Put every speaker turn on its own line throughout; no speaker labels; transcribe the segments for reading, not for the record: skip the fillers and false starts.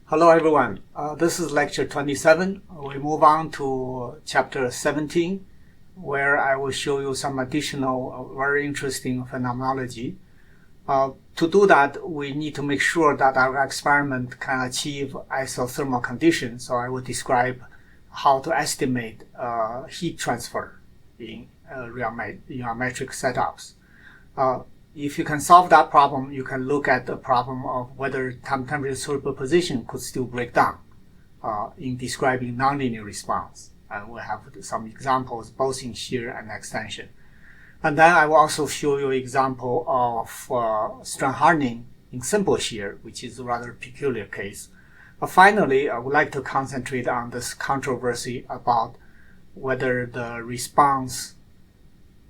Hello everyone, this is lecture 27. We move on to chapter 17, where I will show you some additional very interesting phenomenology. To do that, we need to make sure that our experiment can achieve isothermal conditions, so I will describe how to estimate heat transfer in rheometric setups. If you can solve that problem, you can look at the problem of whether temperature superposition could still break down in describing nonlinear response. And we'll have some examples both in shear and extension. And then I will also show you an example of strength hardening in simple shear, which is a rather peculiar case. But finally, I would like to concentrate on this controversy about whether the response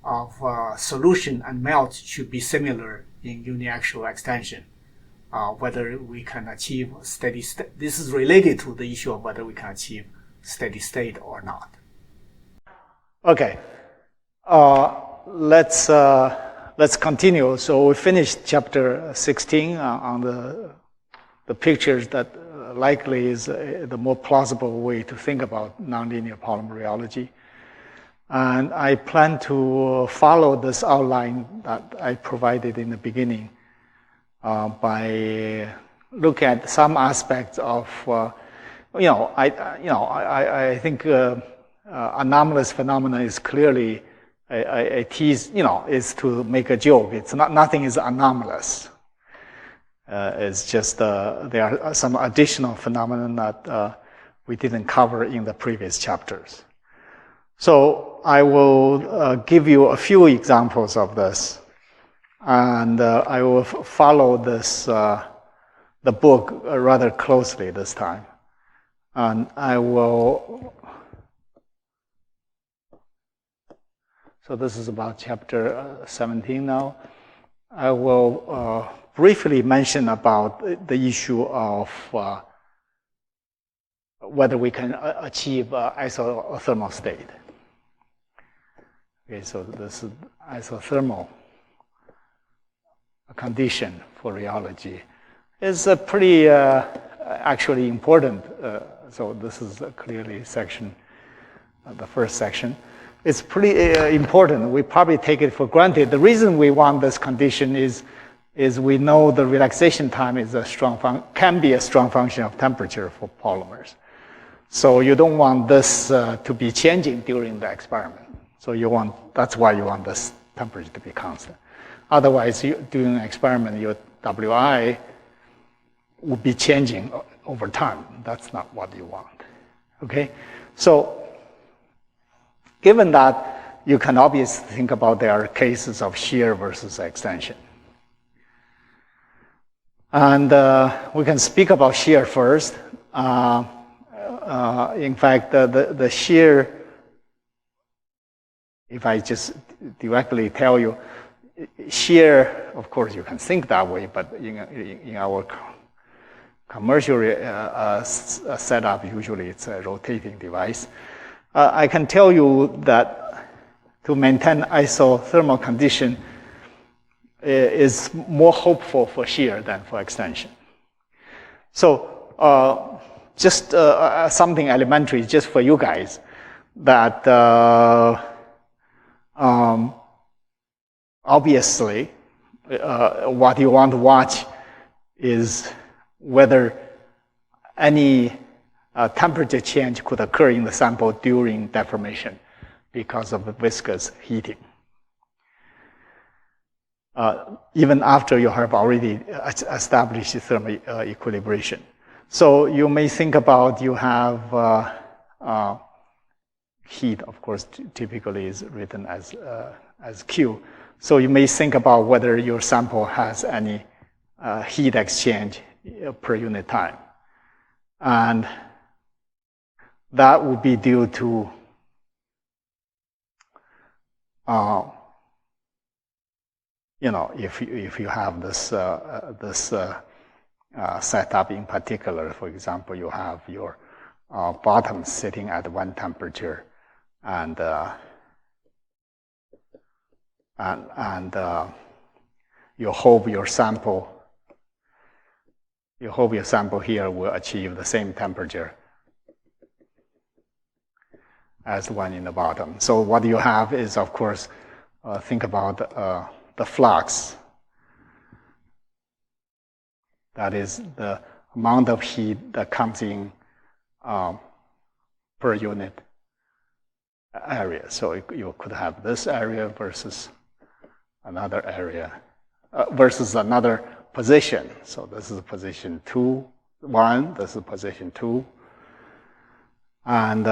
of solution and melt should be similar in uniaxial extension, whether we can achieve steady state. This is related to the issue of whether we can achieve steady state or not. Okay, let's continue. So we finished chapter 16 on the pictures that likely is the more plausible way to think about nonlinear polymer rheology. And I plan to follow this outline that I provided in the beginning by look at some aspects of, I think anomalous phenomena is clearly a tease, is to make a joke. It's not, nothing is anomalous. It's just there are some additional phenomena that we didn't cover in the previous chapters. So I will give you a few examples of this, and I will follow this the book rather closely this time, and I will. So this is about chapter 17 now. I will briefly mention about the issue of whether we can achieve isothermal state. Okay, so this is isothermal condition for rheology is pretty actually important. So this is clearly section, the first section. It's pretty important. We probably take it for granted. The reason we want this condition is we know the relaxation time is can be a strong function of temperature for polymers. So you don't want this to be changing during the experiment. So that's why you want this temperature to be constant. Otherwise, during an experiment, your Wi would be changing over time. That's not what you want. Okay? So, given that, you can obviously think about there are cases of shear versus extension. And we can speak about shear first. In fact, the shear, if I just directly tell you, shear, of course, you can think that way, but in our commercial setup, usually it's a rotating device. I can tell you that to maintain isothermal condition is more hopeful for shear than for extension. So just something elementary just for you guys, that obviously what you want to watch is whether any temperature change could occur in the sample during deformation because of the viscous heating. Even after you have already established thermal equilibration. So you may think about you have heat, of course, typically is written as Q. So you may think about whether your sample has any heat exchange per unit time. And that would be due to if you have this setup in particular, for example, you have your bottom sitting at one temperature, and you hope your sample you hope your sample here will achieve the same temperature as the one in the bottom. So what you have is, of course, think about the flux. That is the amount of heat that comes in per unit area. So you could have this area versus another area, versus another position. So this is position 2, 1, this is position 2. And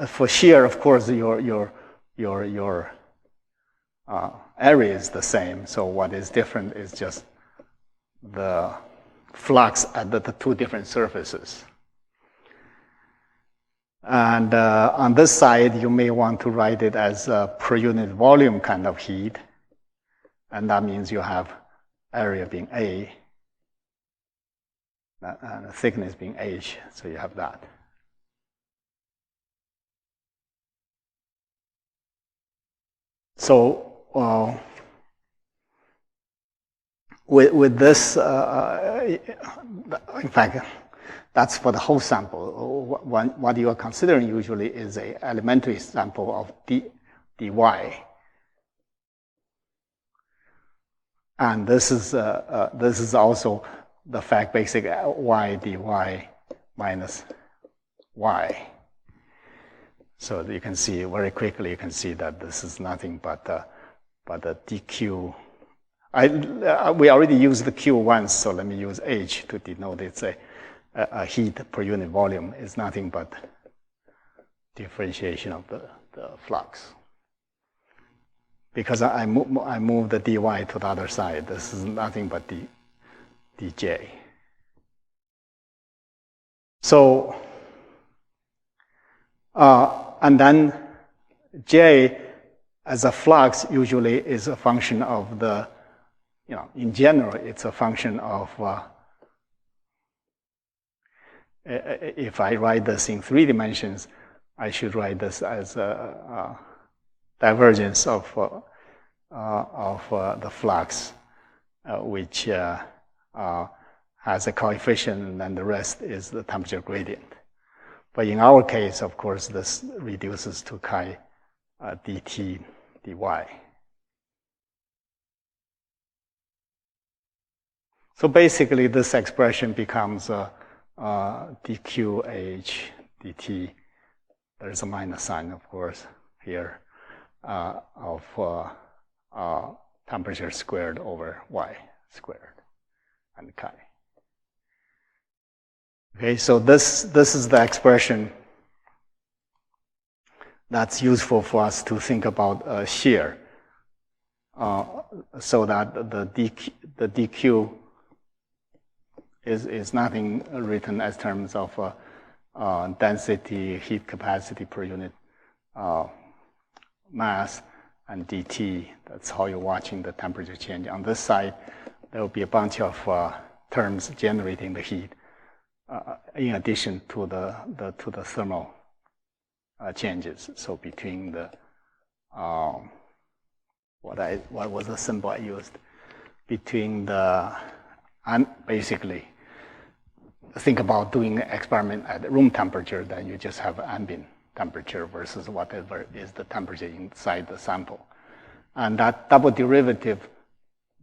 for shear, of course, your area is the same. So what is different is just the flux at the two different surfaces. And on this side, you may want to write it as a per unit volume kind of heat. And that means you have area being A and the thickness being H. So you have that. So with this, in fact, that's for the whole sample. What you are considering usually is an elementary sample of dy. And this is also the fact basic y dy minus y. So you can see very quickly, you can see that this is nothing but the dq. We already used the q once, so let me use h to denote it's a heat per unit volume. Is nothing but differentiation of the flux. Because I move the dy to the other side, this is nothing but dj. So, and then J as a flux usually is a function of the, in general, it's a function of, if I write this in 3 dimensions, I should write this as a divergence of the flux, which has a coefficient, and then the rest is the temperature gradient. But in our case, of course, this reduces to chi dt dy. So basically, this expression becomes dqh dt. There's a minus sign, of course, here, of temperature squared over y squared and chi. Okay, so this is the expression that's useful for us to think about shear, so that the dq is nothing written as terms of density, heat capacity per unit mass, and dt. That's how you're watching the temperature change. On this side, there will be a bunch of terms generating the heat, in addition to the thermal changes. So between the what was the symbol I used? Between the, and basically think about doing an experiment at room temperature, then you just have ambient temperature versus whatever is the temperature inside the sample. And that double derivative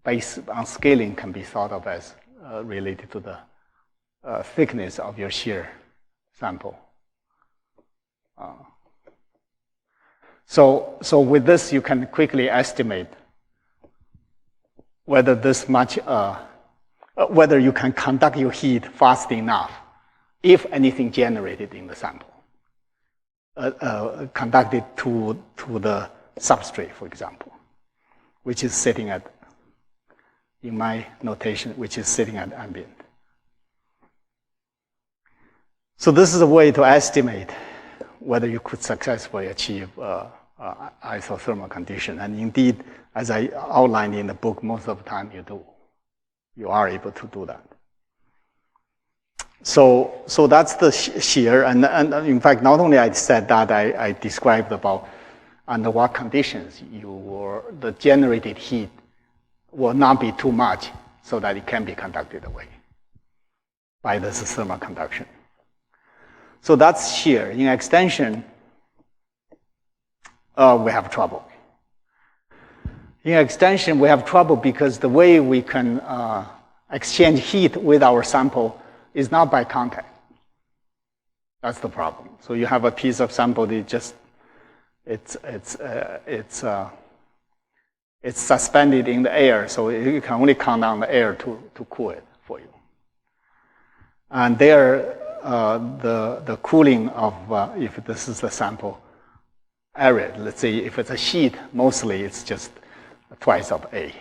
based on scaling can be thought of as related to the thickness of your shear sample. So with this, you can quickly estimate whether whether you can conduct your heat fast enough, if anything generated in the sample, conducted to the substrate, for example, which is sitting at, in my notation, which is sitting at ambient. So this is a way to estimate whether you could successfully achieve isothermal condition. And indeed, as I outlined in the book, most of the time you do. You are able to do that. So that's the shear. And in fact, not only I said that, I described about under what conditions the generated heat will not be too much so that it can be conducted away by this thermal conduction. So that's shear. In extension, we have trouble. In extension, we have trouble because the way we can exchange heat with our sample is not by contact. That's the problem. So you have a piece of sample that it's suspended in the air, so you can only count on the air to cool it for you. And there, the cooling of if this is the sample area, let's say if it's a sheet, mostly it's just twice of A.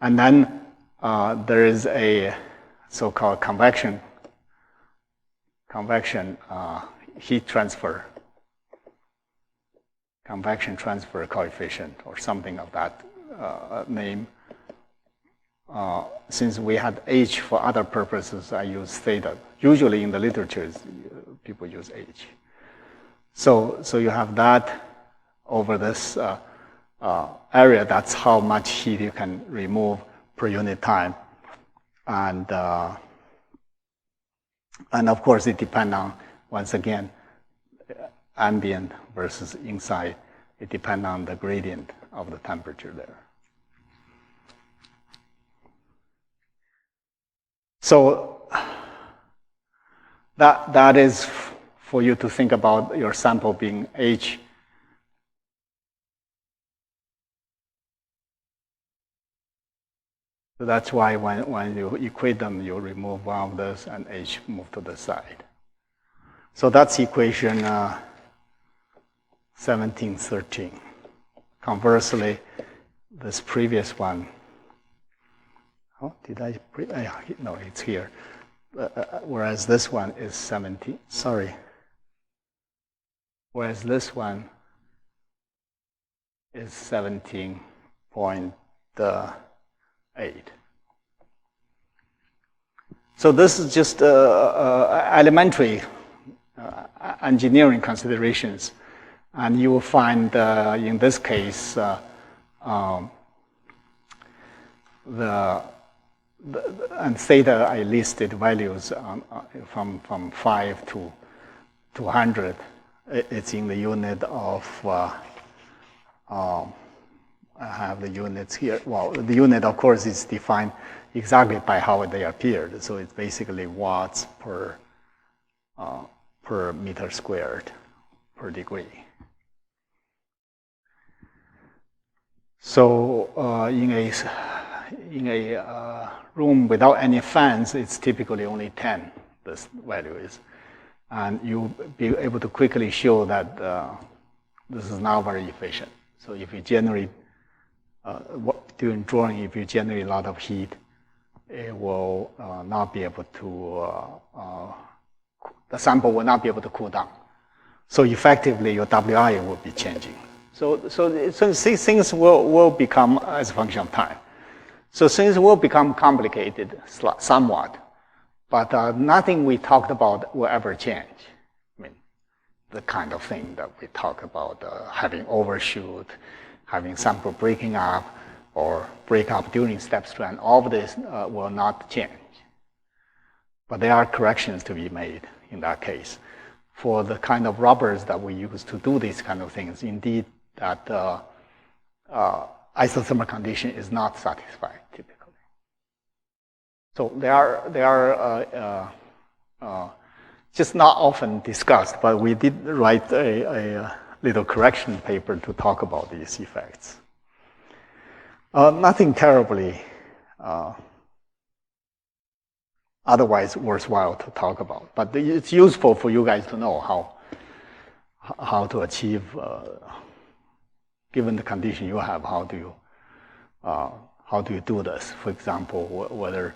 And then there is a so-called convection heat transfer, convection transfer coefficient, or something of that name. Since we had H for other purposes, I use theta. Usually in the literature, people use H. So you have that over this area. That's how much heat you can remove per unit time. And of course, it depends on, once again, ambient versus inside. It depends on the gradient of the temperature there. So that is for you to think about your sample being H. So that's why when you equate them, you remove one of those and H move to the side. So that's equation 1713. Conversely, this previous one, no, it's here. Whereas this one is 17, Whereas this one is 17.8. So this is just elementary engineering considerations. And you will find in this case and theta I listed values from 5 to 200. It's in the unit of I have the units here. Well, the unit, of course, is defined exactly by how they appeared. So it's basically watts per meter squared per degree. So in a room without any fans, it's typically only 10. This value is, and you'll be able to quickly show that this is not very efficient. So if you generate during drawing, if you generate a lot of heat, it will not be able to, the sample will not be able to cool down. So effectively, your WI will be changing. So these things will become as a function of time. So things will become complicated somewhat, but nothing we talked about will ever change. I mean, the kind of thing that we talk about, having overshoot, having sample breaking up, or break up during step strand, all of this will not change. But there are corrections to be made in that case. For the kind of rubbers that we use to do these kind of things, indeed, that isothermal condition is not satisfied typically. So they are just not often discussed, but we did write a little correction paper to talk about these effects. Nothing terribly otherwise worthwhile to talk about, but it's useful for you guys to know how to achieve, given the condition you have, how do you do this? For example, whether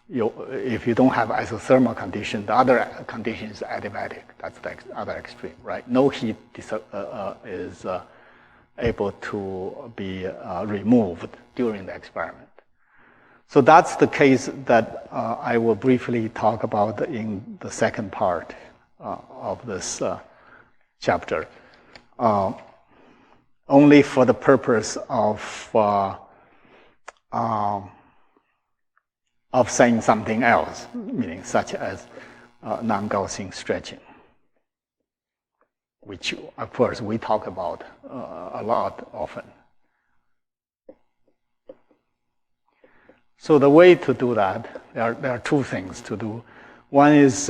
if you don't have isothermal condition, the other condition is adiabatic. That's the other extreme, right? No heat is able to be removed during the experiment. So that's the case that I will briefly talk about in the second part of this chapter, only for the purpose of saying something else, meaning such as non-Gaussian stretching, which, of course, we talk about a lot often. So the way to do that, there are two things to do. One is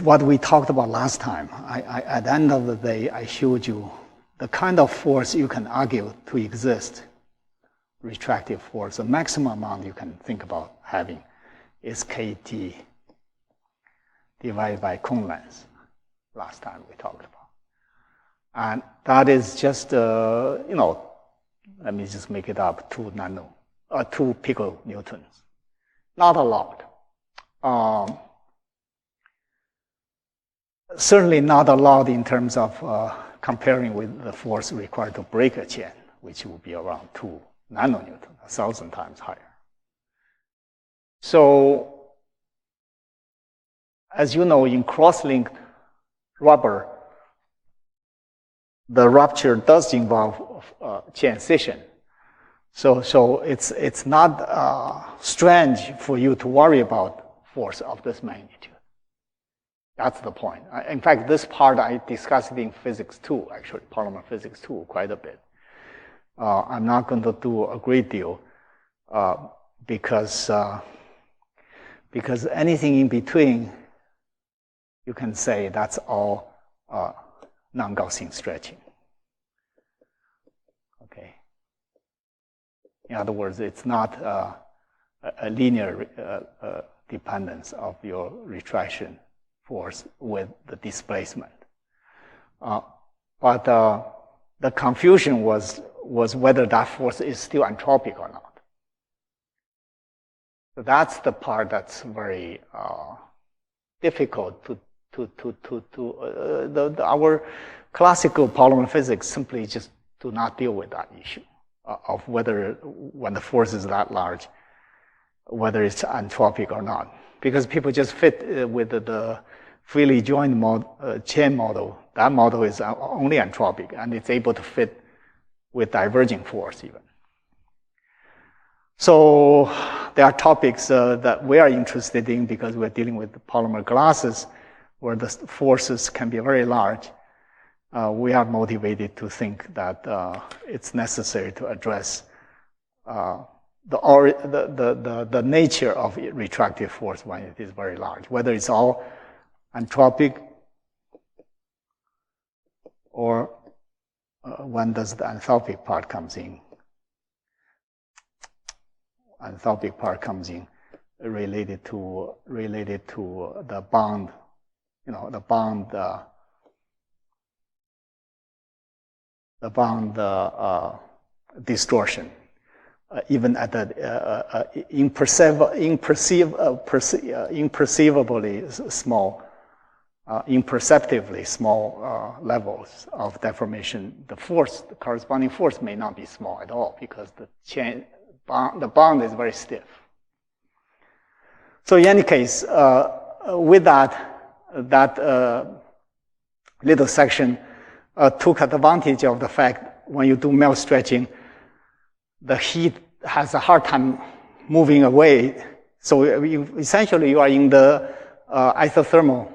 what we talked about last time. At the end of the day, I showed you the kind of force you can argue to exist, retractive force. The maximum amount you can think about having is kT divided by cone length. Last time we talked about. And that is just, let me just make it up, 2 piconewtons. Not a lot. Certainly not a lot in terms of comparing with the force required to break a chain, which will be around 2 nanonewtons, 1,000 times higher. So, as you know, in cross-linked rubber, the rupture does involve chain scission. So it's not strange for you to worry about force of this magnitude. That's the point. In fact, this part I discussed it in physics 2, actually, polymer physics 2, quite a bit. I'm not going to do a great deal because anything in between, you can say that's all non-Gaussian stretching. Okay. In other words, it's not a linear dependence of your retraction force with the displacement. But the confusion was whether that force is still entropic or not. So that's the part that's very difficult our classical polymer physics simply just do not deal with that issue of whether, when the force is that large, whether it's entropic or not. Because people just fit with the freely joined chain model. That model is only entropic, and it's able to fit with diverging force even. So there are topics that we are interested in because we're dealing with polymer glasses where the forces can be very large. We are motivated to think that it's necessary to address the nature of retractive force when it is very large, whether it's all entropic or when does the enthalpic part comes in. Enthalpic part comes in related to the bound, the bound distortion, even at the imperceptibly small levels of deformation. The corresponding force may not be small at all because the bond is very stiff. So in any case, with that little section took advantage of the fact when you do melt stretching, the heat has a hard time moving away. So essentially you are in the isothermal,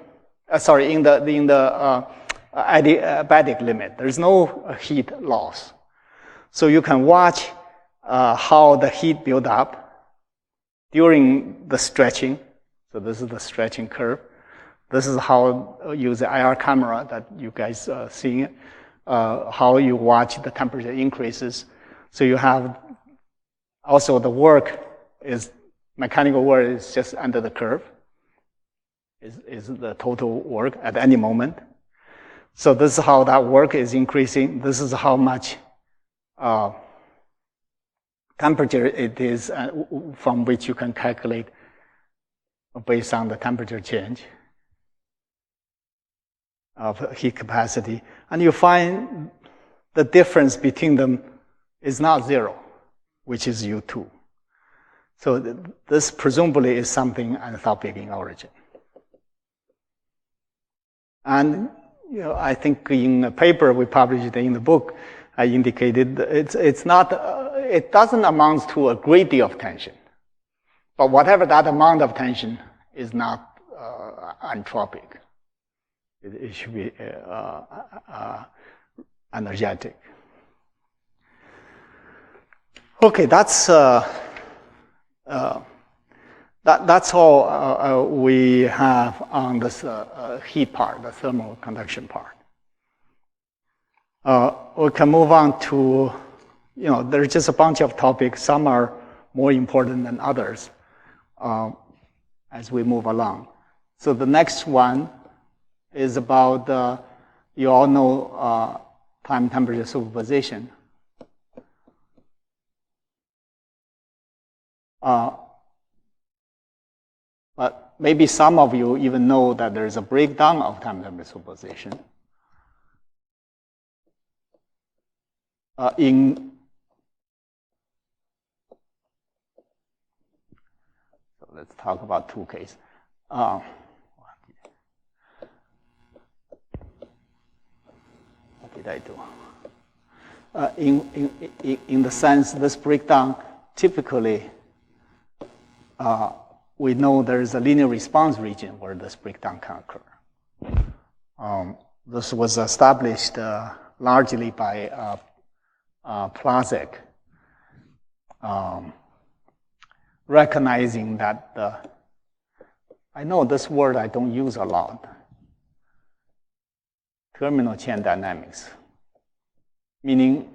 in the adiabatic limit. There's no heat loss. So you can watch how the heat build up during the stretching. So this is the stretching curve. This is how you use the IR camera that you guys are seeing it, how you watch the temperature increases. So you have also the mechanical work is just under the curve, is the total work at any moment. So this is how that work is increasing. This is how much temperature it is from which you can calculate based on the temperature change of heat capacity. And you find the difference between them is not zero, which is U2. So this presumably is something enthalpic in origin.
And I think in a paper we published in the book, I indicated it's not, it doesn't amount to a great deal of tension. But whatever that amount of tension is not entropic. It should be energetic. Okay, that's all we have on this heat part, the thermal conduction part. We can move on to, there's just a bunch of topics. Some are more important than others as we move along. So the next one is about, you all know time temperature superposition. But maybe some of you even know that there is a breakdown of time temperature superposition. So let's talk about two cases. What did I do? In the sense, this breakdown typically we know there is a linear response region where this breakdown can occur. This was established largely by Plazek, recognizing that I know this word I don't use a lot, terminal chain dynamics, meaning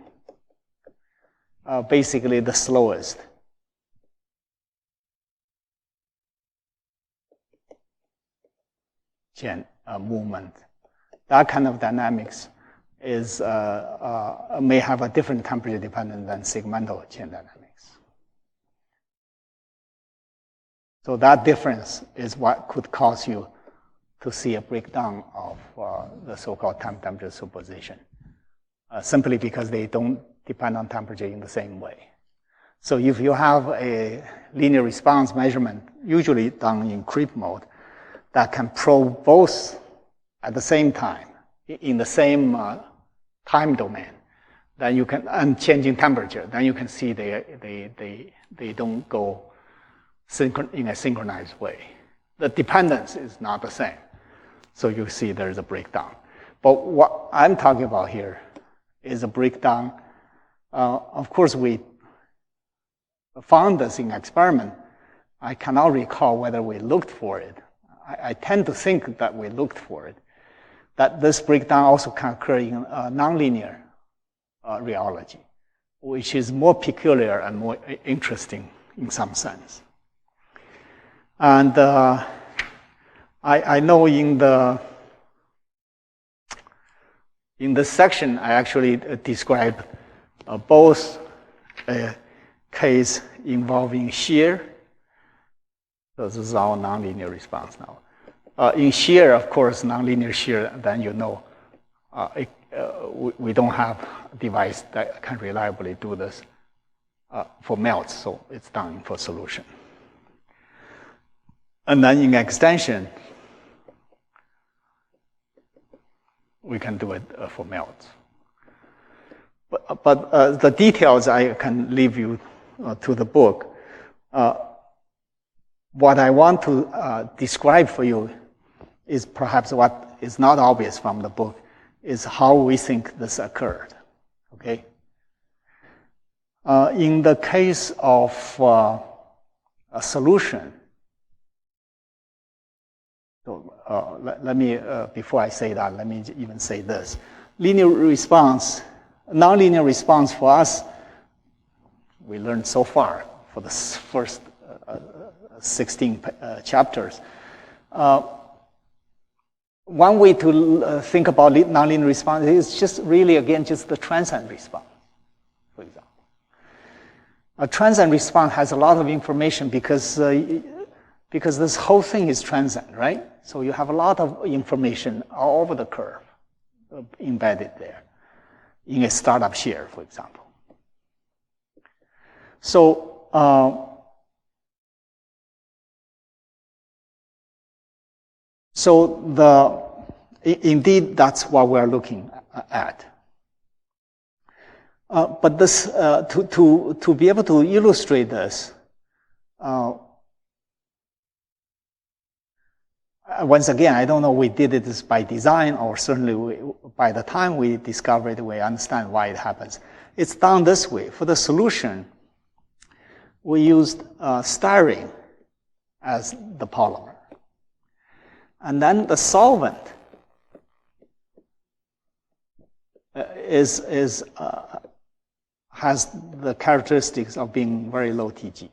basically the slowest. Chain movement. That kind of dynamics is may have a different temperature dependence than segmental chain dynamics. So that difference is what could cause you to see a breakdown of the so-called time temperature superposition, simply because they don't depend on temperature in the same way. So if you have a linear response measurement, usually done in creep mode, that can probe both at the same time, in the same time domain, then you can, and changing temperature, then you can see they don't go in a synchronized way. The dependence is not the same. So you see there's a breakdown. But what I'm talking about here is a breakdown. Of course, we found this in experiment. I cannot recall whether we looked for it. I tend to think that we looked for it, that this breakdown also can occur in nonlinear rheology, which is more peculiar and more interesting in some sense. And I know in this section, I actually described both a case involving shear. So this is our nonlinear response now. In shear, of course, nonlinear shear, then we don't have a device that can reliably do this for melts, so it's done for solution. And then in extension, we can do it for melts. But the details I can leave you to the book. What I want to describe for you is perhaps what is not obvious from the book, is how we think this occurred, okay? In the case of a solution, so let me, before I say that, let me even say this. Linear response, nonlinear response for us, we learned so far for the first 16 chapters. One way to think about nonlinear response is just really, again, just the transient response, for example. A transient response has a lot of information because this whole thing is transient, right? So you have a lot of information all over the curve embedded there in a startup shear, for example. So indeed, that's what we're looking at. But this, to be able to illustrate this, once again, I don't know we did this by design, or certainly by the time we discover it, we understand why it happens. It's done this way. For the solution, we used styrene as the polymer. And then the solvent has the characteristics of being very low Tg.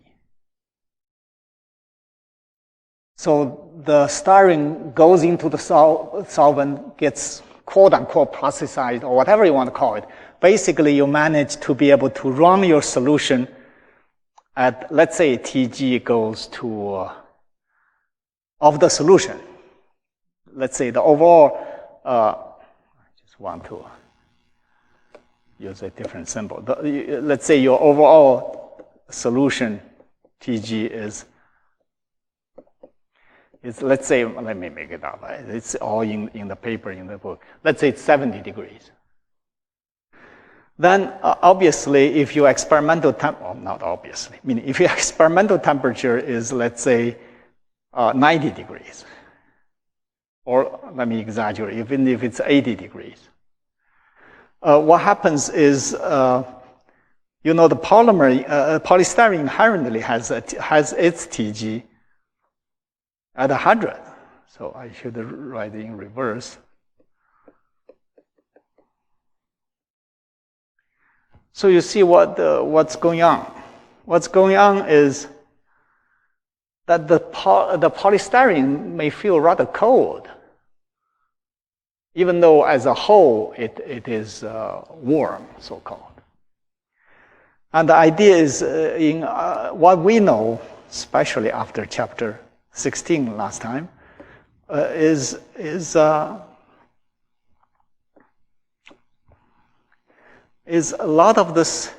So the styrene goes into the solvent, gets quote-unquote plasticized, or whatever you want to call it. Basically, you manage to be able to run your solution at, let's say, Tg goes to, of the solution. Let's say the overall, I just want to use a different symbol. Let's say your overall solution, Tg is, let's say, let me make it up. It's all in the paper, in the book. Let's say it's 70 degrees. Then, obviously, if your experimental not obviously, meaning if your experimental temperature is, let's say, 90 degrees, or let me exaggerate, even if it's 80 degrees, what happens is, the polymer, polystyrene inherently has its Tg at 100. So I should write it in reverse. So you see what's going on. What's going on is that the polystyrene may feel rather cold, even though as a whole it is warm, so-called. And the idea is in what we know, especially after chapter 16 last time, is a lot of this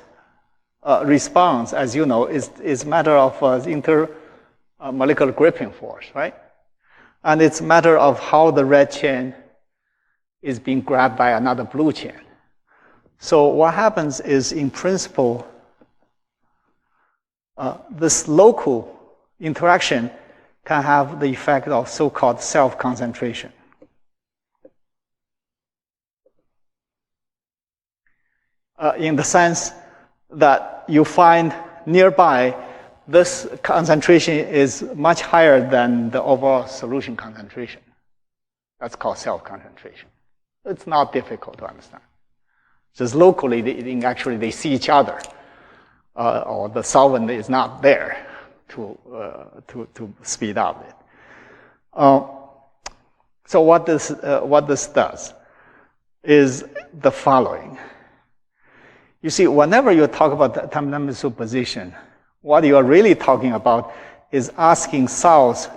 response, as you know, is matter of intermolecular gripping force, right? And it's a matter of how the red chain is being grabbed by another blue chain. So what happens is, in principle, this local interaction can have the effect of so-called self-concentration. In the sense that you find nearby this concentration is much higher than the overall solution concentration. That's called self-concentration. It's not difficult to understand. Just locally, they see each other, or the solvent is not there to speed up it. So what this does is the following. You see, whenever you talk about time-dynamic superposition, what you are really talking about is asking cells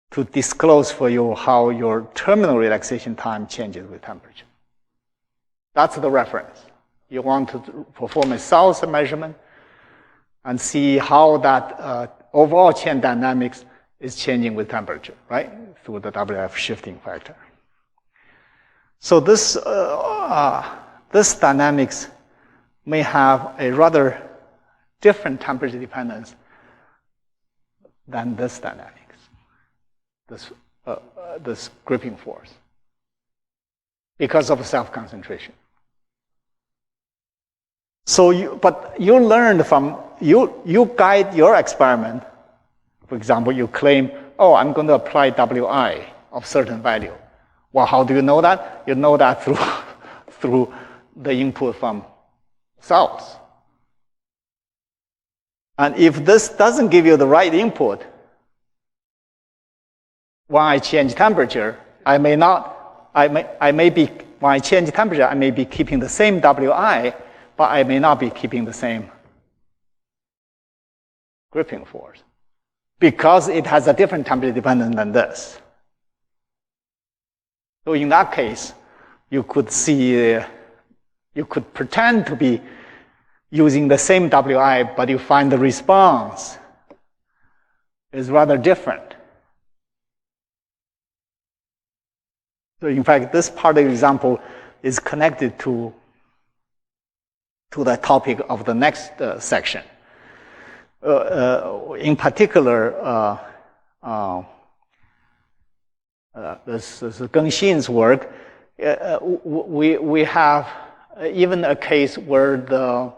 to disclose for you how your terminal relaxation time changes with temperature. That's the reference. You want to perform a cells measurement and see how that overall chain dynamics is changing with temperature, right? Through the WF shifting factor. So this dynamics may have a rather different temperature dependence than this dynamics, this gripping force, because of self-concentration. So but you learned from, you guide your experiment. For example, you claim, oh, I'm going to apply Wi of certain value. Well, how do you know that? You know that through the input from cells. And if this doesn't give you the right input, when I change temperature, when I change temperature, I may be keeping the same Wi, but I may not be keeping the same gripping force, because it has a different temperature dependence than this. So in that case, you could pretend to be using the same Wi, but you find the response is rather different. So in fact, this part of the example is connected to the topic of the next section. In particular, this is Gengxin's work. We have even a case where the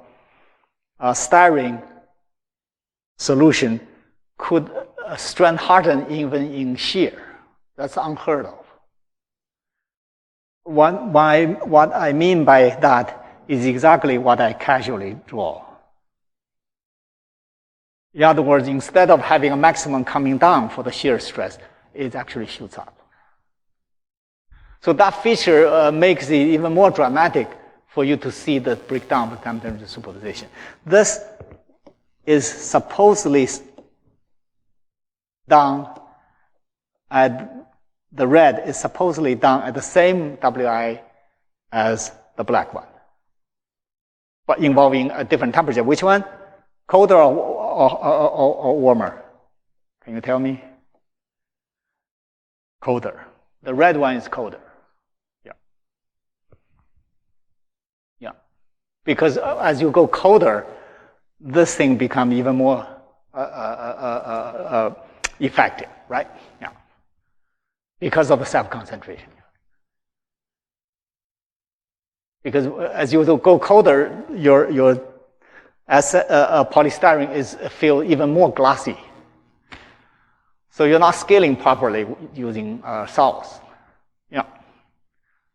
styrene solution could strand harden even in shear. That's unheard of. What I mean by that is exactly what I casually draw. In other words, instead of having a maximum coming down for the shear stress, it actually shoots up. So that feature makes it even more dramatic for you to see the breakdown of temperature superposition. This is supposedly done at the red is supposedly done at the same WI as the black one, but involving a different temperature. Which one? Colder or warmer? Can you tell me? Colder. The red one is colder. Yeah. Because as you go colder, this thing becomes even more effective, right? Yeah. Because of the self-concentration. Because as you go colder, your polystyrene is feel even more glossy. So you're not scaling properly using salts. Yeah.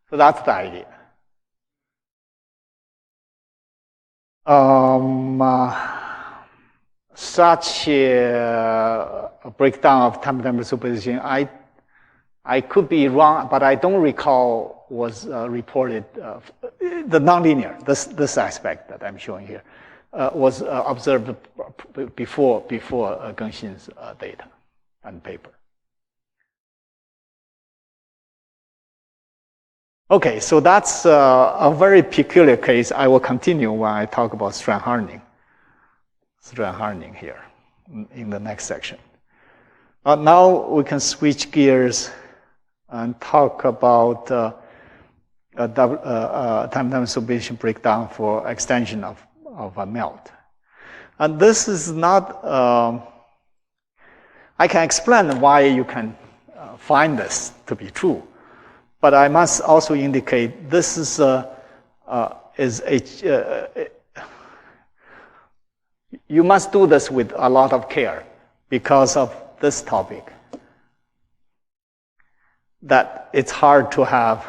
So that's the idea. Such a breakdown of temperature superposition, I could be wrong, but I don't recall was reported. The nonlinear, this aspect that I'm showing here, was observed before Gengxin's data and paper. Okay, so that's a very peculiar case. I will continue when I talk about strand hardening. Strand hardening here in the next section. Now we can switch gears and talk about time superposition breakdown for extension of a melt. And this is not, I can explain why you can find this to be true, but I must also indicate this is you must do this with a lot of care because of this topic, that it's hard to have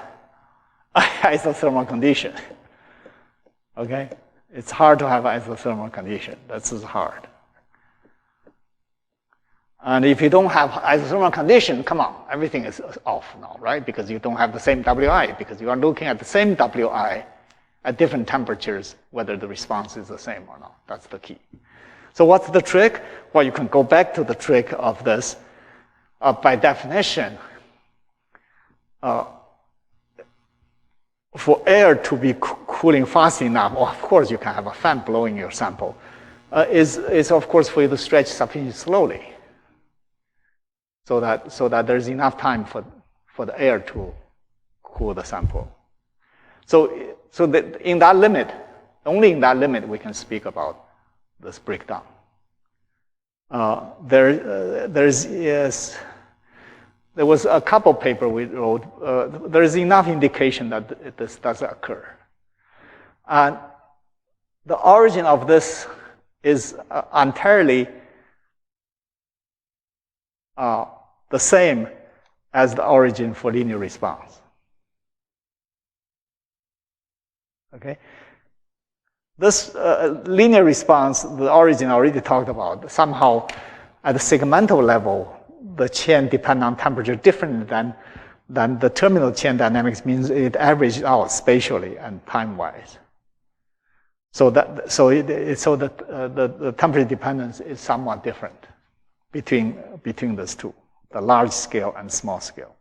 isothermal condition. Okay? It's hard to have isothermal condition. This is hard. And if you don't have isothermal condition, come on, everything is off now, right? Because you don't have the same WI, because you are looking at the same WI at different temperatures, whether the response is the same or not. That's the key. So what's the trick? Well, you can go back to the trick of this. By definition, for air to be cooling fast enough, well, of course you can have a fan blowing your sample, is of course for you to stretch sufficiently slowly, so that there's enough time for the air to cool the sample. So in that limit, only in that limit we can speak about this breakdown. There was a couple paper we wrote. There is enough indication that this does occur. And the origin of this is entirely the same as the origin for linear response. Okay? This linear response, the origin I already talked about. Somehow, at the segmental level, the chain depends on temperature different than the terminal chain dynamics, means it averages out spatially and time-wise. So the temperature dependence is somewhat different between those two, the large scale and small scale.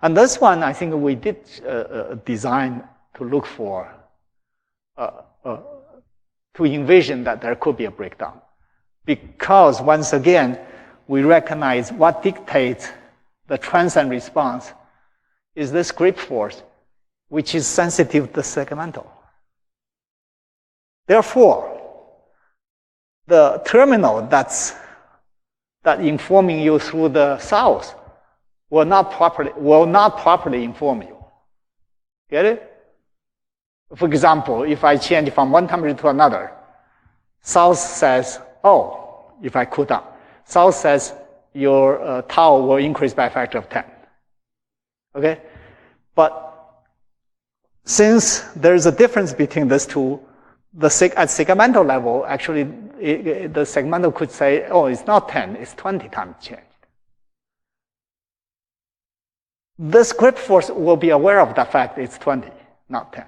And this one, I think we did design to look for, to envision that there could be a breakdown. Because once again, we recognize what dictates the transient response is this grip force, which is sensitive to the segmental. Therefore, the terminal that informing you through the south will not properly inform you. Get it? For example, if I change from one temperature to another, south says, oh, if I cool down, south says your tau will increase by a factor of 10. Okay? But since there's a difference between these two, at segmental level, actually, the segmental could say, oh, it's not 10, it's 20 times changed. This grip force will be aware of the fact it's 20, not 10.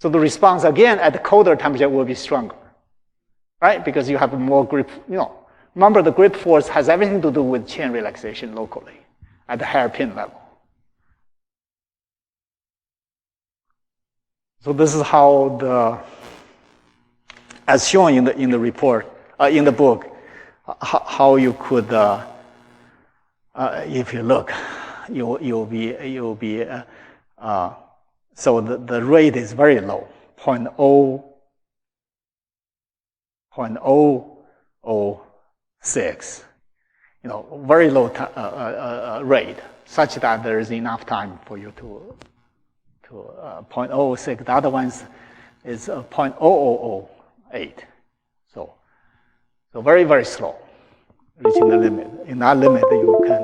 So the response, again, at the colder temperature will be stronger, right? Because you have more grip, Remember, the grip force has everything to do with chain relaxation locally at the hairpin level. So this is how as shown in the report, in the book, how you could, if you look, you'll be. So the rate is very low, 0.006, very low rate, such that there is enough time for you to 0.006. The other one is 0.0008. So very, very slow, reaching the limit. In that limit, you can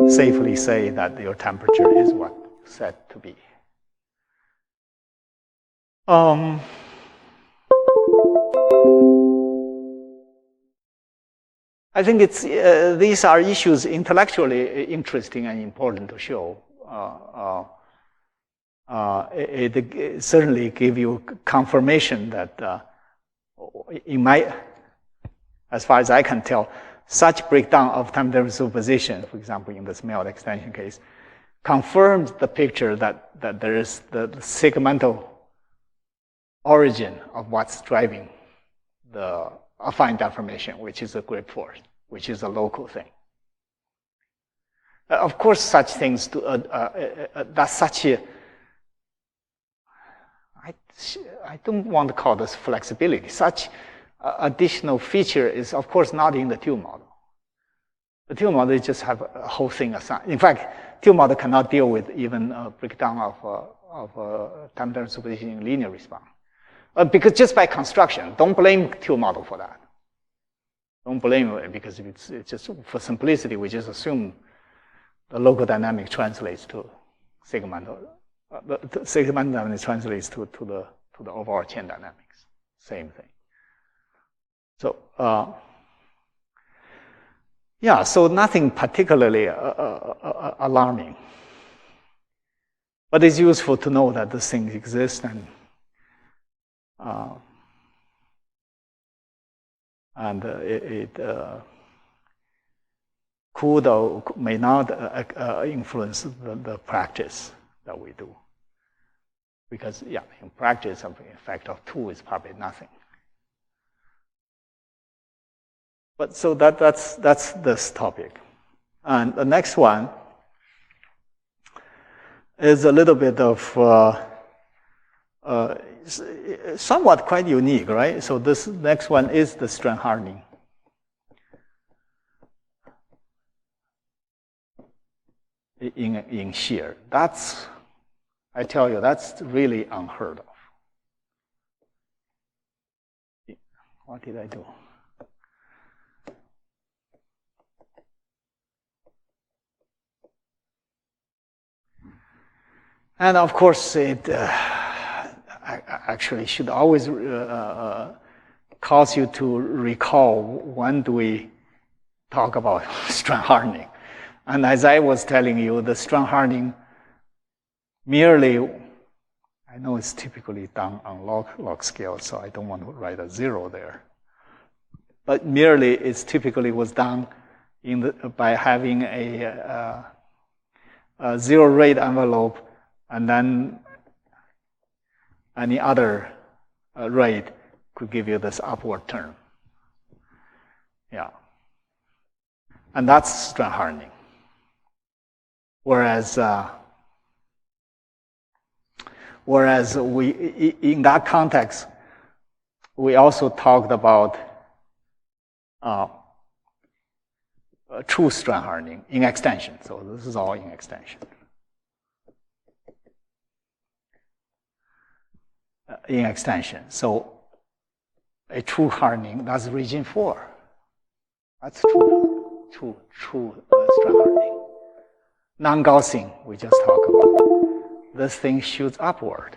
safely say that your temperature is what said to be. I think these are issues intellectually interesting and important to show. It certainly give you confirmation that as far as I can tell, such breakdown of time-dependent superposition, for example, in this melt extension case, confirms the picture that there is the segmental origin of what's driving the affine deformation, which is a grip force, which is a local thing. Of course, such things, that's such a, I don't want to call this flexibility. Such additional feature is, of course, not in the tube model. The tube model just have a whole thing assigned. In fact, tube model cannot deal with even a breakdown of time-dependent superposition in linear response. Because just by construction, don't blame tube model for that. Don't blame it, because it's just, for simplicity, we just assume the local dynamic translates to segmental. The segmental dynamics translates to the overall chain dynamics. Same thing. So so nothing particularly alarming, but it's useful to know that these things exist, and it could or may not influence the practice that we do. Because, in practice, an effect of 2 is probably nothing. But so that's this topic. And the next one is a little bit of somewhat quite unique, right? So this next one is the strength hardening. In shear. I tell you, that's really unheard of. What did I do? And of course, it actually should always cause you to recall, when do we talk about strength hardening? And as I was telling you, the strength hardening merely, I know it's typically done on log scale, so I don't want to write a 0 there. But merely, it's typically was done by having a 0 rate envelope, and then any other rate could give you this upward turn. And that's strength hardening. Whereas we, in that context, we also talked about true strand hardening in extension. So this is all in extension. In extension. So a true hardening, that's region 4. That's true strand hardening. Non-Gaussian, we just talked about. This thing shoots upward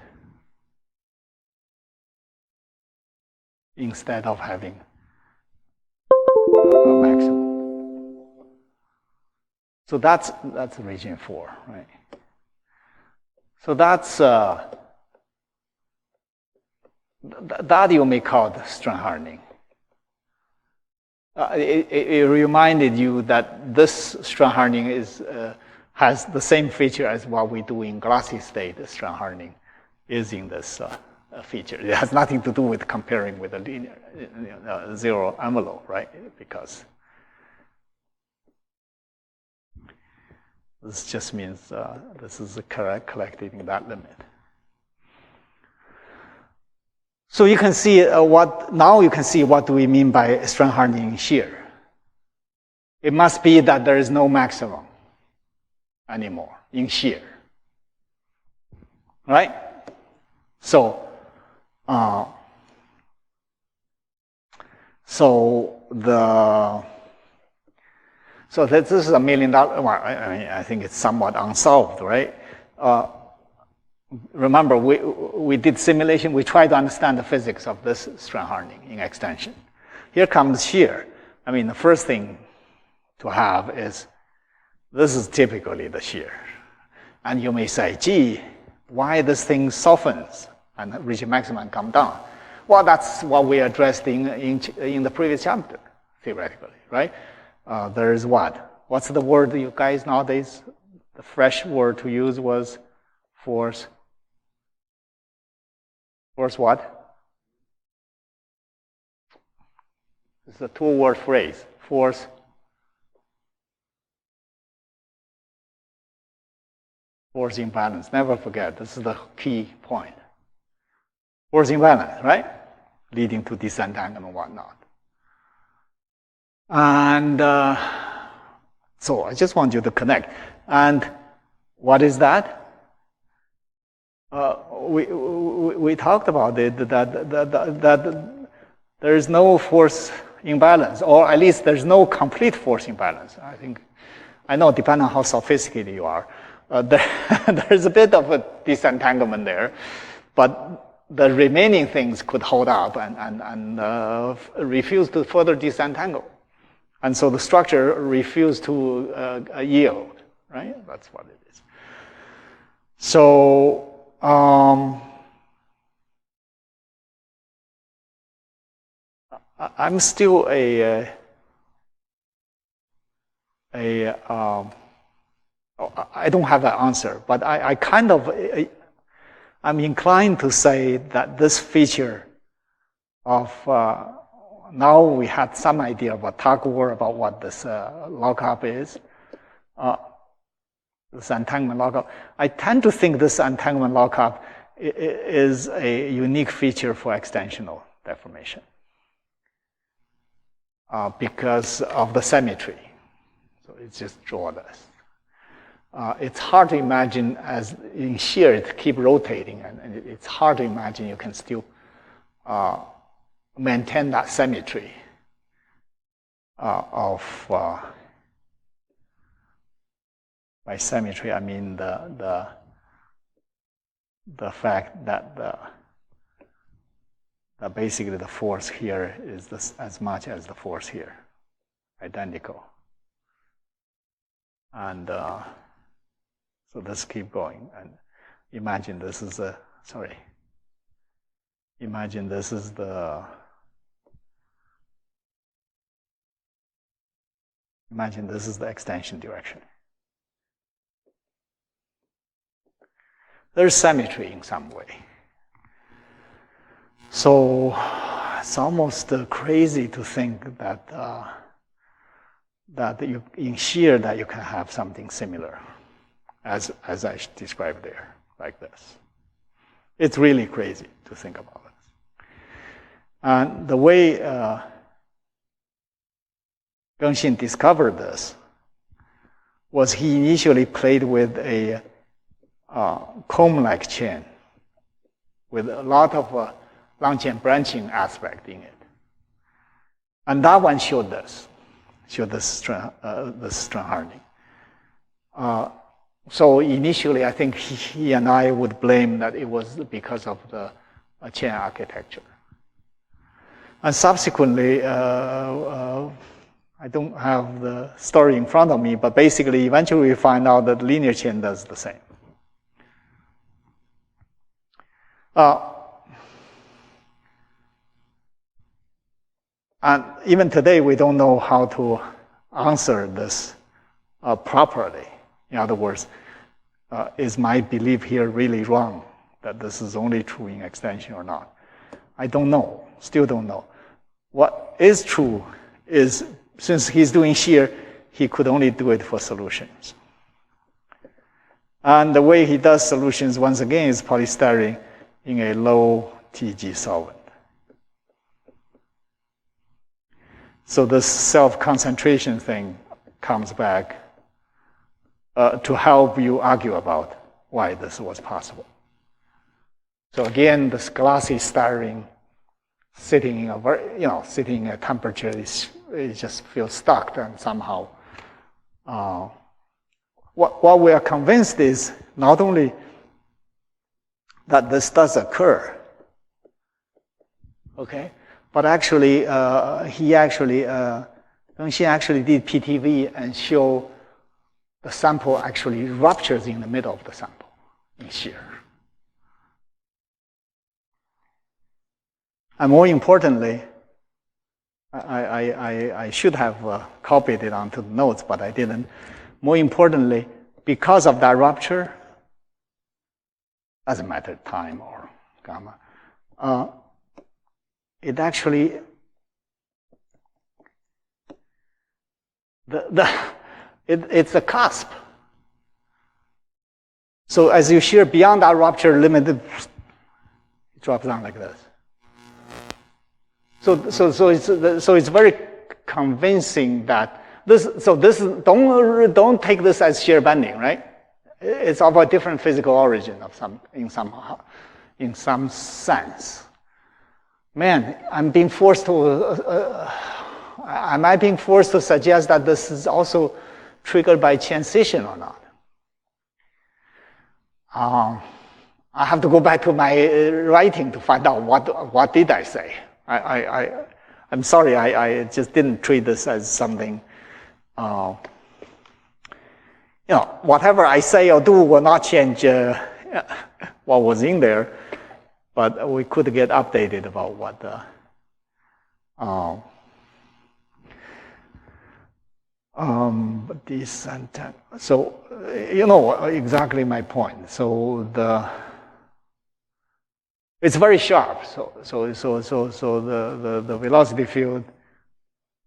instead of having a maximum. So that's region 4, right? So that's that you may call the strand hardening. It reminded you that this strand hardening has the same feature as what we do in glassy state. Strand hardening is in this feature. It has nothing to do with comparing with a linear zero envelope, right? Because this just means this is collected in that limit. So you can see now you can see what do we mean by strand hardening in shear. It must be that there is no maximum anymore in shear, right? So this is $1 million. Well, I mean, I think it's somewhat unsolved, right? Remember, we did simulation. We tried to understand the physics of this strand hardening in extension. Here comes shear. I mean, the first thing to have is this is typically the shear. And you may say, gee, why this thing softens and reach maximum and come down? Well, that's what we addressed in the previous chapter, theoretically, right? There is what? What's the word you guys nowadays? The fresh word to use was force. Force what? It's a two-word phrase. Force. Force imbalance. Never forget. This is the key point. Force imbalance, right? Leading to disentanglement and whatnot. And so I just want you to connect. And what is that? We talked about it, that there is no force imbalance, or at least there's no complete force imbalance. I know, depending on how sophisticated you are, there's a bit of a disentanglement there, but the remaining things could hold up and refuse to further disentangle. And so the structure refused to yield, right? That's what it is. So, I'm still I don't have an answer, but I'm inclined to say that this feature of, now we had some idea about tug of war, about what this lockup is, this entanglement lockup. I tend to think this entanglement lockup is a unique feature for extensional deformation because of the symmetry. So it's just drawness. It's hard to imagine as in shear it keep rotating, and it's hard to imagine you can still maintain that symmetry by symmetry I mean the fact that basically the force here is as much as the force here, identical, and so let's keep going and imagine this is imagine this is the extension direction. There's symmetry in some way. So it's almost crazy to think that you in shear that you can have something similar. as I described there, like this. It's really crazy to think about this. And the way Gengxin discovered this was he initially played with a comb-like chain with a lot of long chain branching aspect in it. And that one showed this strand hardening. So initially, I think he and I would blame that it was because of the chain architecture. And subsequently, I don't have the story in front of me, but basically, eventually we find out that linear chain does the same. And even today, we don't know how to answer this properly. In other words, is my belief here really wrong, that this is only true in extension or not? I don't know, still don't know. What is true is, since he's doing shear, he could only do it for solutions. And the way he does solutions, once again, is polystyrene in a low TG solvent. So this self-concentration thing comes back to help you argue about why this was possible. So again, this glossy styrene sitting in a temperature, it just feels stuck, and somehow what we are convinced is not only that this does occur, okay, but actually Gengxin actually did PTV and show the sample actually ruptures in the middle of the sample in shear. And more importantly, I should have copied it onto the notes, but I didn't. More importantly, because of that rupture, doesn't matter time or gamma, it actually it's a cusp. So as you shear beyond that rupture limit, it drops down like this. So it's very convincing that this. So this is, don't take this as shear bending, right? It's of a different physical origin in some sense. Man, am I being forced to suggest that this is also triggered by transition or not? I have to go back to my writing to find out what did I say. I'm sorry, I just didn't treat this as something, whatever I say or do will not change what was in there, but we could get updated about what this and that. So, exactly my point. So it's very sharp. So the velocity field,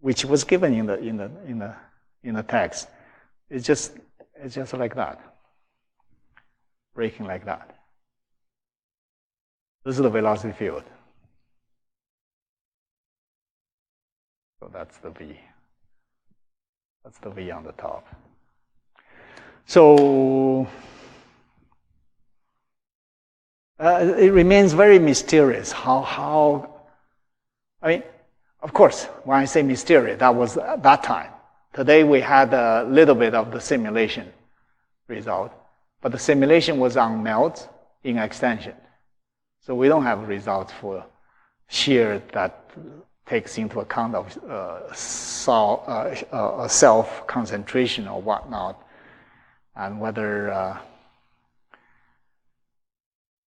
which was given in the text, it's just like that, breaking like that. This is the velocity field. So that's the V. That's the V on the top. So it remains very mysterious how. I mean, of course, when I say mysterious, that was at that time. Today we had a little bit of the simulation result, but the simulation was on melts in extension. So we don't have results for shear that takes into account of self-concentration or whatnot, and whether,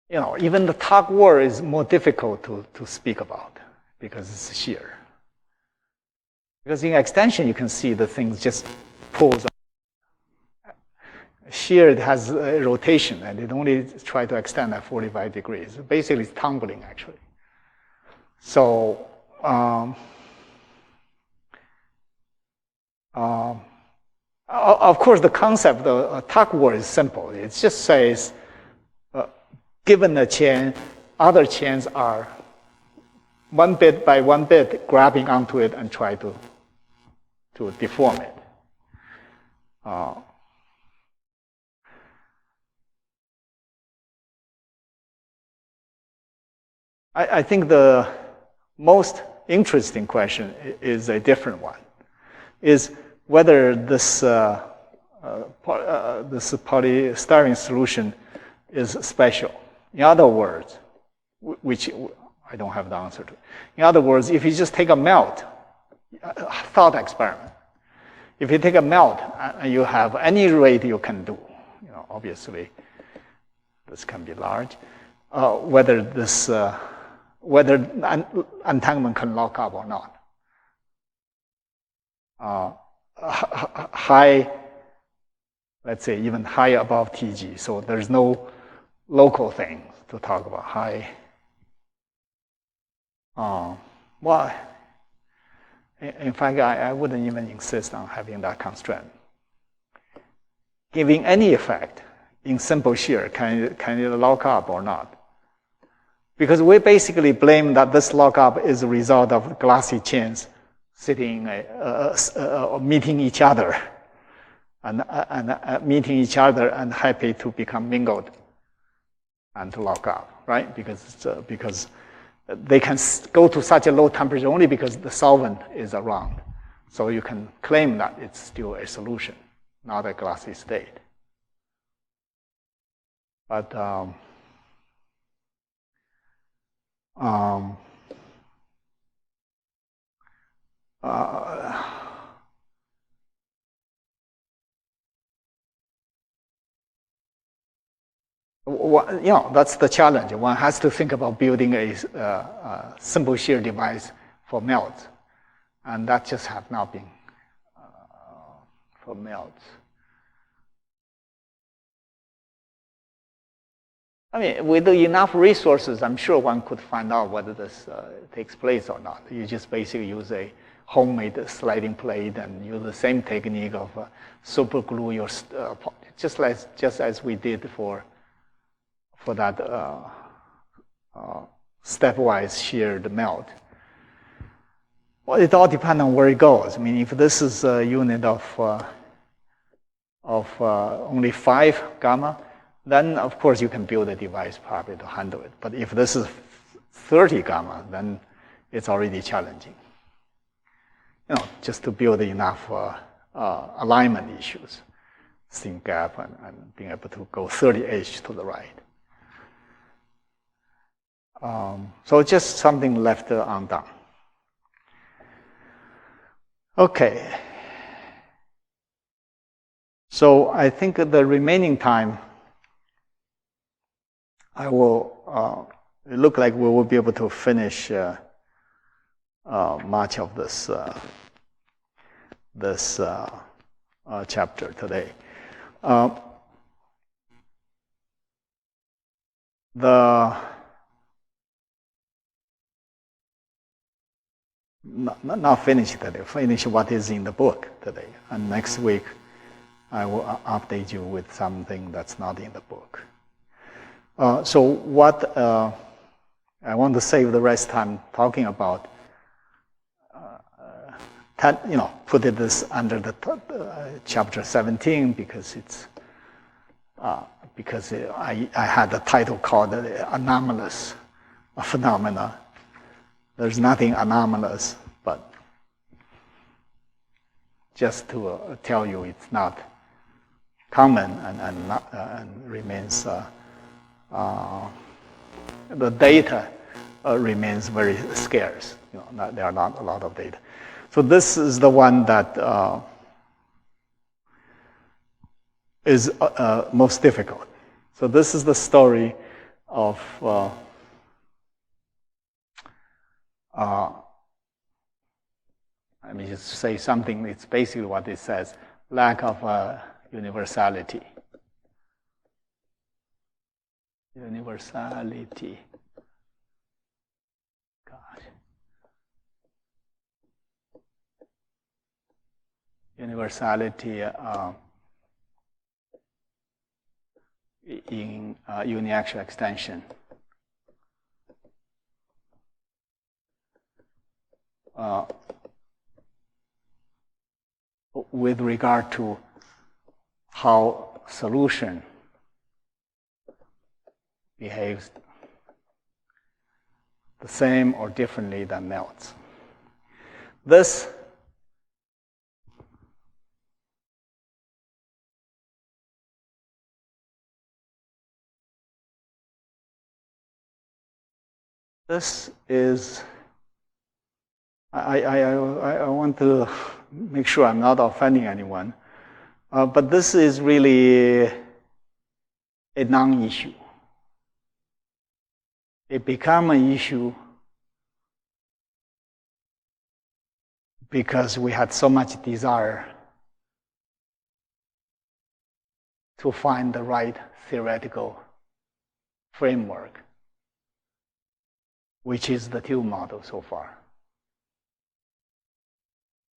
even the tug war is more difficult to speak about because it's shear. Because in extension, you can see the things just pulls up. Shear, it has a rotation, and it only try to extend at 45 degrees. Basically, it's tumbling, actually. So, Of course, the concept, the tuck word is simple. It just says, given a chain, other chains are 1 bit by 1 bit grabbing onto it and try to deform it. I think the most interesting question is a different one, is whether this polystyrene solution is special. In other words, which I don't have the answer to. In other words, if you just take a melt, thought experiment, if you take a melt and you have any rate you can do, obviously this can be large, whether this whether entanglement can lock up or not. High, let's say even high above TG, so there's no local thing to talk about. High. Well, in fact, I wouldn't even insist on having that constraint. Giving any effect in simple shear, can it lock up or not? Because we basically blame that this lockup is a result of glassy chains sitting, meeting each other, and meeting each other and happy to become mingled and to lock up, right? Because they can go to such a low temperature only because the solvent is around. So you can claim that it's still a solution, not a glassy state. But that's the challenge. One has to think about building a simple shear device for melts, and that just have not been for melts. I mean, with enough resources, I'm sure one could find out whether this takes place or not. You just basically use a homemade sliding plate and use the same technique of super glue your just as we did for that stepwise sheared melt. Well, it all depends on where it goes. I mean, if this is a unit of only 5 gamma, then of course you can build a device probably to handle it. But if this is 30 gamma, then it's already challenging. Just to build enough alignment issues, thin gap, and being able to go 30H to the right. So just something left undone. Okay. So I think the remaining time, I will, it looks like we will be able to finish much of this chapter today. Not finish today, finish what is in the book today. And next week, I will update you with something that's not in the book. So what I want to save the rest time talking about, put this under the chapter 17 because it's I had a title called Anomalous Phenomena. There's nothing anomalous, but just to tell you it's not common and remains. The data remains very scarce. There are not a lot of data. So this is the one that is most difficult. So this is the story of let me just say something. It's basically what it says: lack of universality. Universality. God. universality in uniaxial extension. With regard to how solution behaves the same or differently than melts. This is, I want to make sure I'm not offending anyone, but this is really a non-issue. It became an issue because we had so much desire to find the right theoretical framework, which is the tube model so far.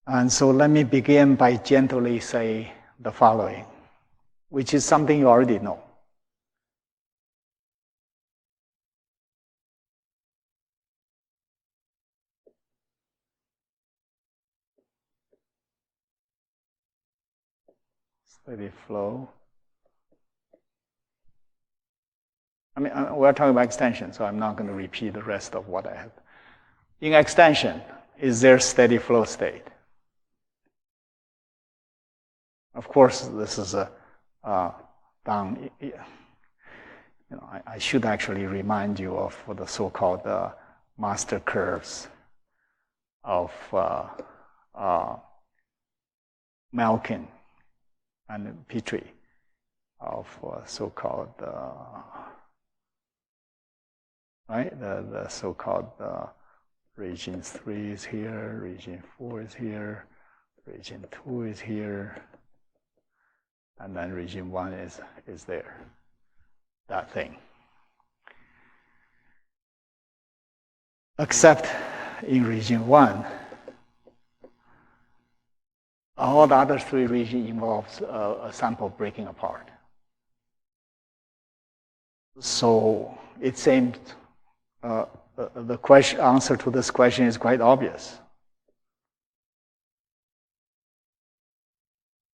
And so let me begin by gently say the following, which is something you already know. Steady flow. I mean, we're talking about extension, so I'm not going to repeat the rest of what I have. In extension, is there steady flow state? Of course, this is a down. I should actually remind you of the so-called master curves of Malkin and Petrie of so-called the so-called region 3 is here, region 4 is here, region 2 is here, and then region 1 is there. That thing. Except in region 1, all the other 3 regions involves a sample breaking apart. So it seems the answer to this question is quite obvious.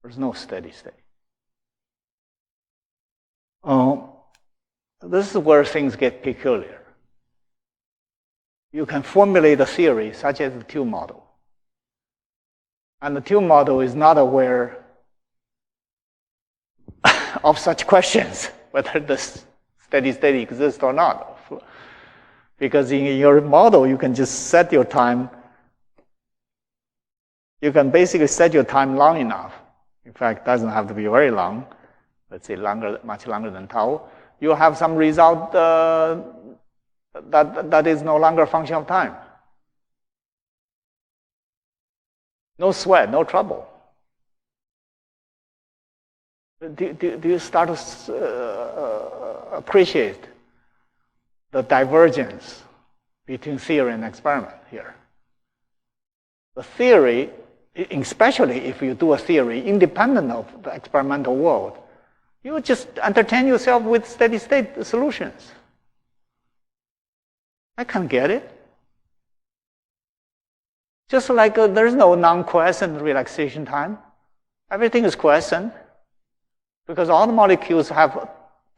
There's no steady state. This is where things get peculiar. You can formulate a theory such as the tube model. And the tube model is not aware of such questions, whether the steady state exists or not. Because in your model, you can just set your time. You can basically set your time long enough. In fact, it doesn't have to be very long. Let's say much longer than tau. You have some result that is no longer a function of time. No sweat, no trouble. Do you start to appreciate the divergence between theory and experiment here? The theory, especially if you do a theory independent of the experimental world, you just entertain yourself with steady state solutions. I can't get it. Just like there's no non-quiescent relaxation time. Everything is quiescent because all the molecules have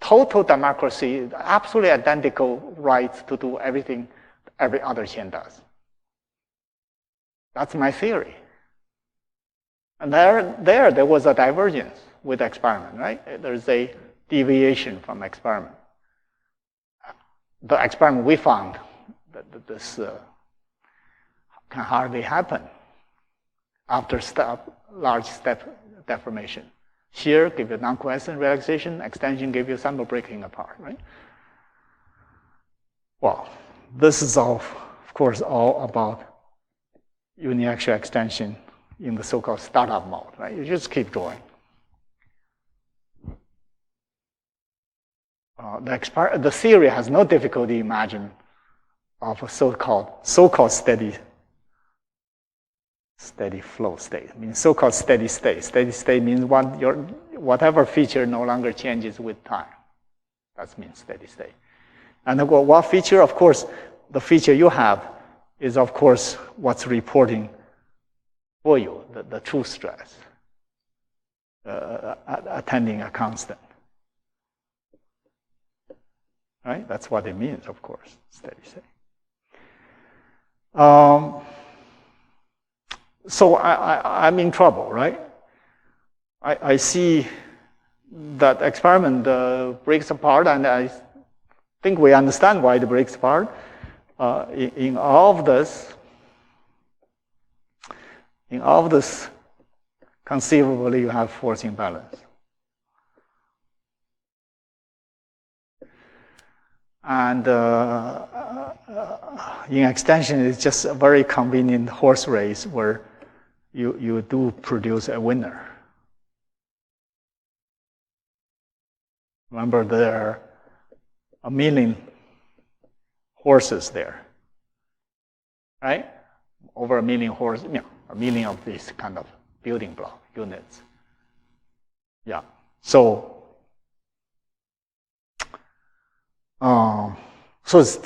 total democracy, absolutely identical rights to do everything every other chain does. That's my theory. And there was a divergence with experiment, right? There's a deviation from experiment. The experiment we found that this can hardly happen after large step deformation. Shear give you non-quiescent relaxation, extension give you sample breaking apart, right? Well, this is all, of course, all about uniaxial extension in the so-called startup mode, right? You just keep drawing. The theory has no difficulty imagining of a so-called steady steady flow state. I mean, so-called steady state. Steady state means whatever feature no longer changes with time. That means steady state. And what feature? Of course, the feature you have is, of course, what's reporting for you, the true stress, attending a constant. Right? That's what it means, of course, steady state. So I'm in trouble, right? I see that experiment breaks apart, and I think we understand why it breaks apart. In all of this, conceivably you have force imbalance. And in extension, it's just a very convenient horse race where you do produce a winner. Remember, there are 1 million horses there, right? Over 1 million horses, 1 million of these kind of building block units. Yeah. So it's, of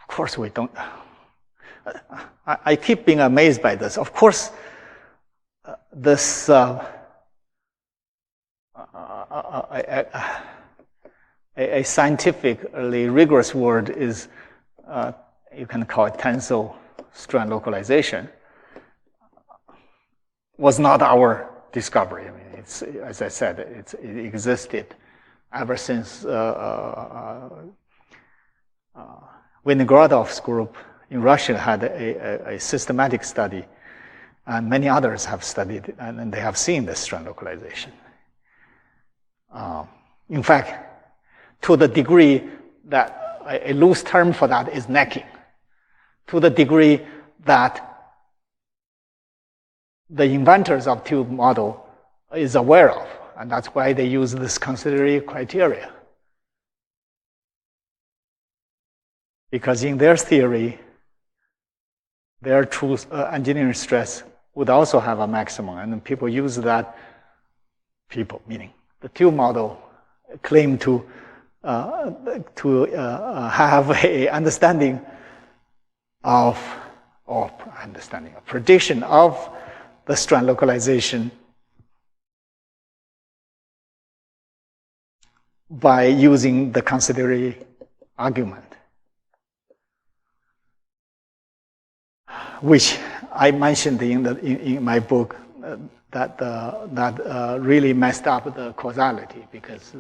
course we don't. I keep being amazed by this. Of course, this a scientifically rigorous word is you can call it tensile strand localization. Was not our discovery. I mean, it's, as I said, it existed ever since Vinogradov's group in Russia had a systematic study, and many others have studied, and they have seen this strand localization. In fact, to the degree that a loose term for that is necking, to the degree that the inventors of tube model is aware of, and that's why they use this considerate criteria. Because in their theory, their true engineering stress would also have a maximum, and people use that, meaning the tube model, claim to have a understanding of, or understanding, a prediction of the strand localization by using the considerate argument, which I mentioned in my book that really messed up the causality, because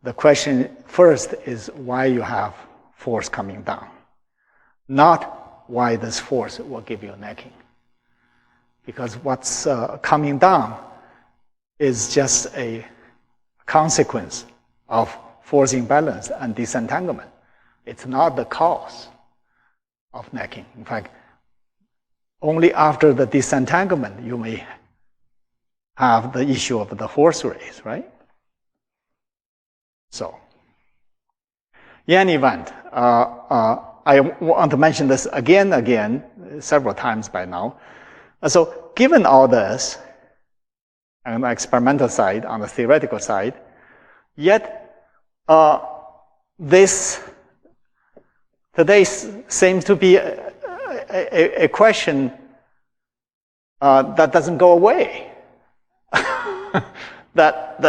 the question first is why you have force coming down, not why this force will give you necking. Because what's coming down is just a consequence of force imbalance and disentanglement. It's not the cause of necking. In fact, only after the disentanglement you may have the issue of the force rays, right? So, in any event, I want to mention this again, several times by now. So, given all this, on the experimental side, on the theoretical side, yet this today seems to be a question that doesn't go away. That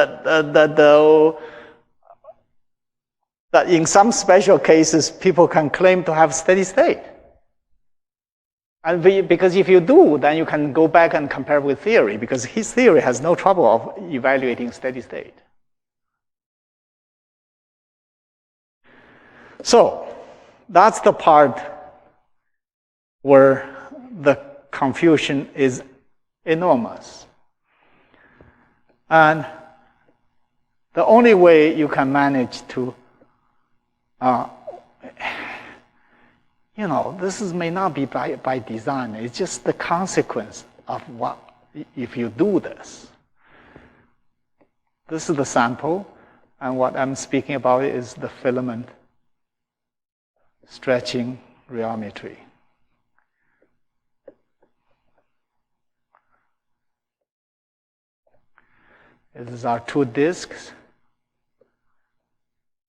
in some special cases people can claim to have steady state. And because if you do, then you can go back and compare with theory, because his theory has no trouble of evaluating steady state. So that's the part where the confusion is enormous. And the only way you can manage to, this may not be by design, it's just the consequence of what, if you do this. This is the sample, and what I'm speaking about is the filament stretching rheometry. These are two disks.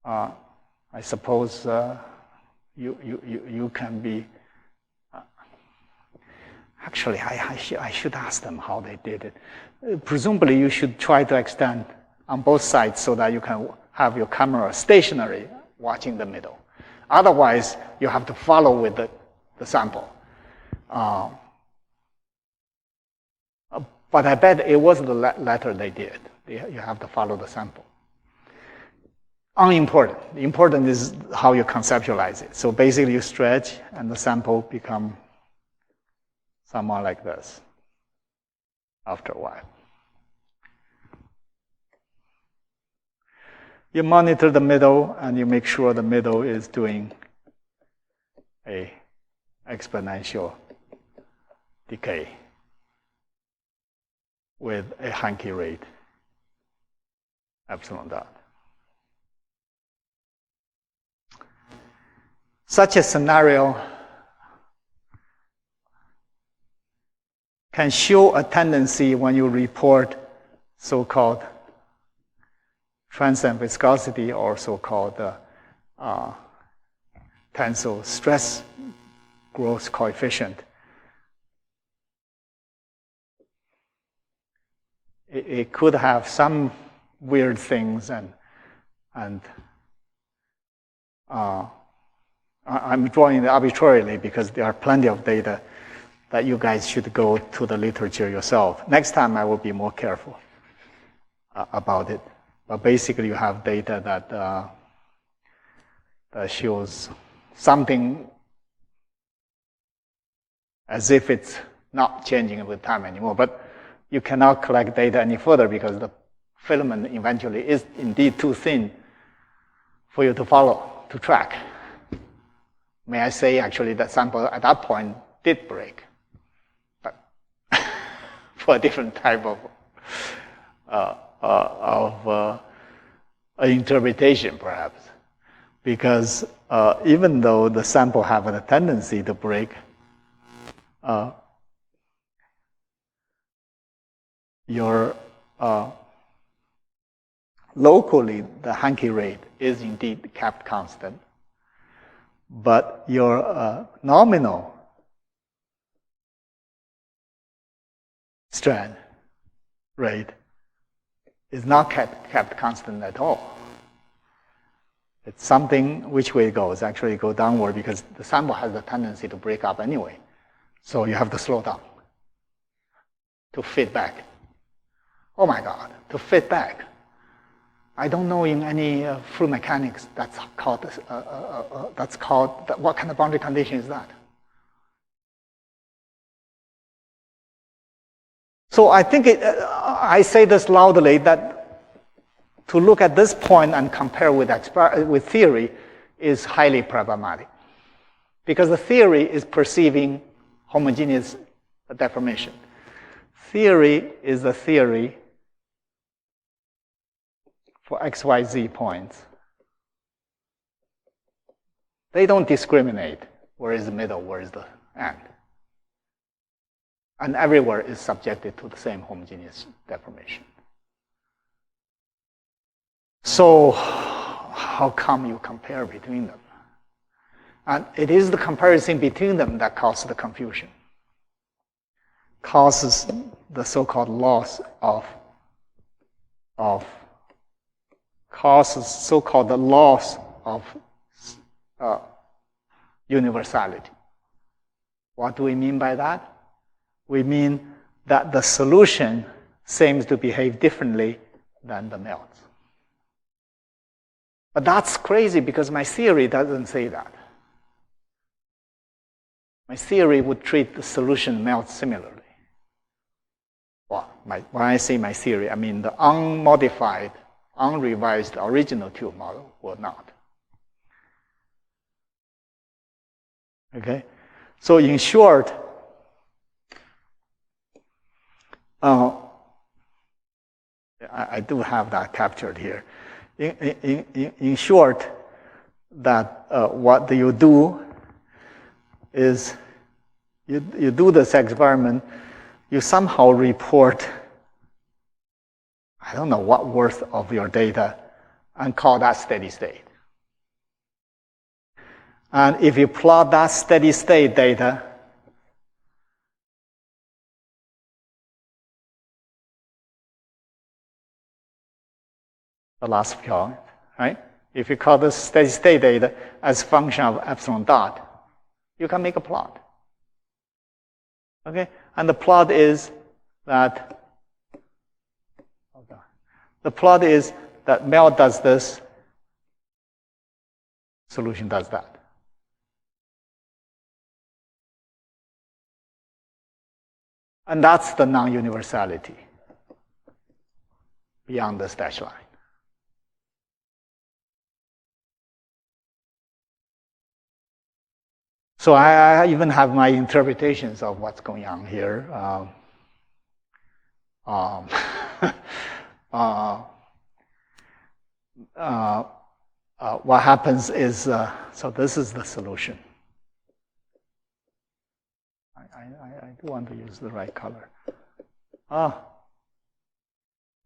I suppose you can be. Actually, I should ask them how they did it. Presumably, you should try to extend on both sides so that you can have your camera stationary watching the middle. Otherwise, you have to follow with the sample. But I bet it was the latter they did. You have to follow the sample. Unimportant. The important is how you conceptualize it. So basically, you stretch, and the sample become somewhat like this after a while. You monitor the middle, and you make sure the middle is doing a exponential decay with a Hanke rate, epsilon dot. Such a scenario can show a tendency when you report so-called transient viscosity or so-called tensile stress growth coefficient. It could have some weird things, and I'm drawing it arbitrarily because there are plenty of data that you guys should go to the literature yourself. Next time I will be more careful about it. But basically you have data that shows something as if it's not changing with time anymore. But you cannot collect data any further because the filament eventually is indeed too thin for you to follow, to track. May I say, actually, that sample at that point did break, but for a different type of interpretation, perhaps. Because even though the sample have a tendency to break, locally, the Hanke rate is indeed kept constant, but your nominal strand rate is not kept constant at all. It's something which way it goes, actually go downward because the sample has a tendency to break up anyway. So you have to slow down to fit back. Oh my God, to fit back. I don't know in any fluid mechanics that's called, what kind of boundary condition is that? So I think I say this loudly that to look at this point and compare with theory is highly problematic. Because the theory is perceiving homogeneous deformation. Theory is a theory for XYZ points. They don't discriminate where is the middle, where is the end. And everywhere is subjected to the same homogeneous deformation. So how come you compare between them? And it is the comparison between them that causes the confusion. Causes the so-called loss causes so-called the loss of universality. What do we mean by that? We mean that the solution seems to behave differently than the melts. But that's crazy because my theory doesn't say that. My theory would treat the solution melts similarly. Well, when I say my theory, I mean the unmodified, unrevised original tube model will not. Okay? So in short, I do have that captured here. In short, that what you do is you do this experiment, you somehow report, I don't know what worth of your data, and call that steady state. And if you plot that steady state data, the last plot, right? If you call this steady state data as a function of epsilon dot, you can make a plot. Okay? And the plot is that, the plot is that melt does this, solution does that. And that's the non-universality beyond this dashed line. So I even have my interpretations of what's going on here. What happens is, so this is the solution. I do want to use the right color.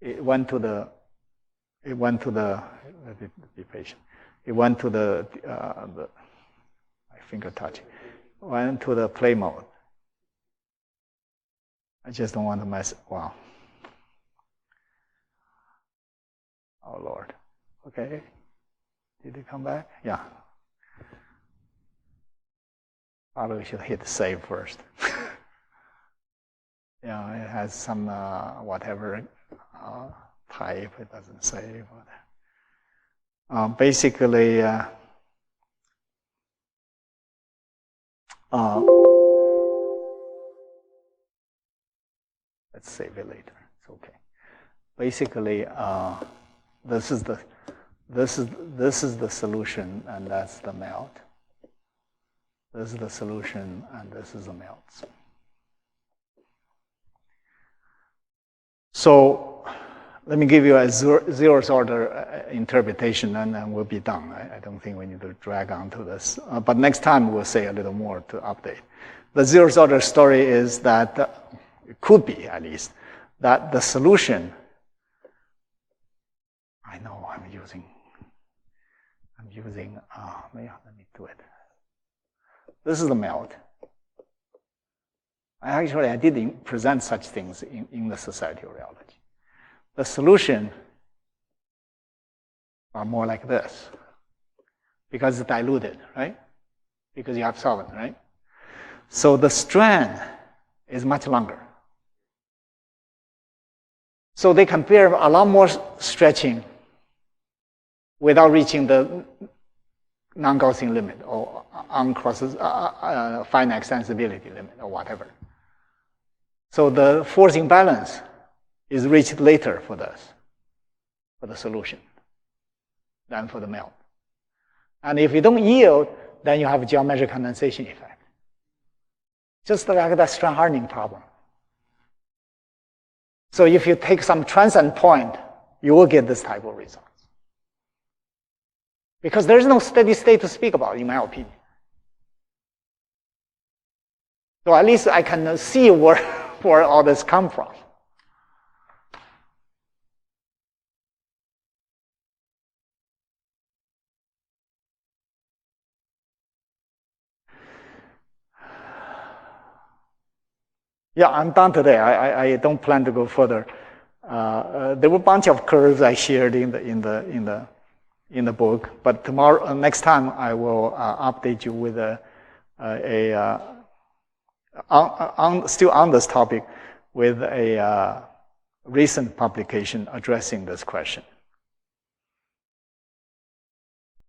It went to the, let me be patient. It went to the my finger touching, went to the play mode. I just don't want to mess, wow. Oh Lord, okay. Did it come back? Yeah. Probably we should hit save first. Yeah, it has some whatever type, it doesn't save. Basically, let's save it later. It's okay. Basically, this is the solution, and that's the melt. This is the solution, and this is the melts. So let me give you a zeroth order interpretation, and then we'll be done. I don't think we need to drag on to this. But next time we'll say a little more to update. The zeroth order story is that, it could be at least, that the solution, I know I'm using, let me do it. This is the melt. I didn't present such things in the Society of Rheology. The solution are more like this, because it's diluted, right? Because you have solvent, right? So the strand is much longer. So they can bear a lot more stretching without reaching the non-Gaussian limit or uncrosses finite extensibility limit or whatever. So the forcing balance is reached later for this, for the solution, than for the melt. And if you don't yield, then you have a geometric condensation effect. Just like that strand hardening problem. So if you take some transient point, you will get this type of results. Because there is no steady state to speak about, in my opinion. So at least I can see where all this come from. Yeah, I'm done today. I don't plan to go further. There were a bunch of curves I shared in the book, but tomorrow, next time, I will update you with still on this topic, with a recent publication addressing this question.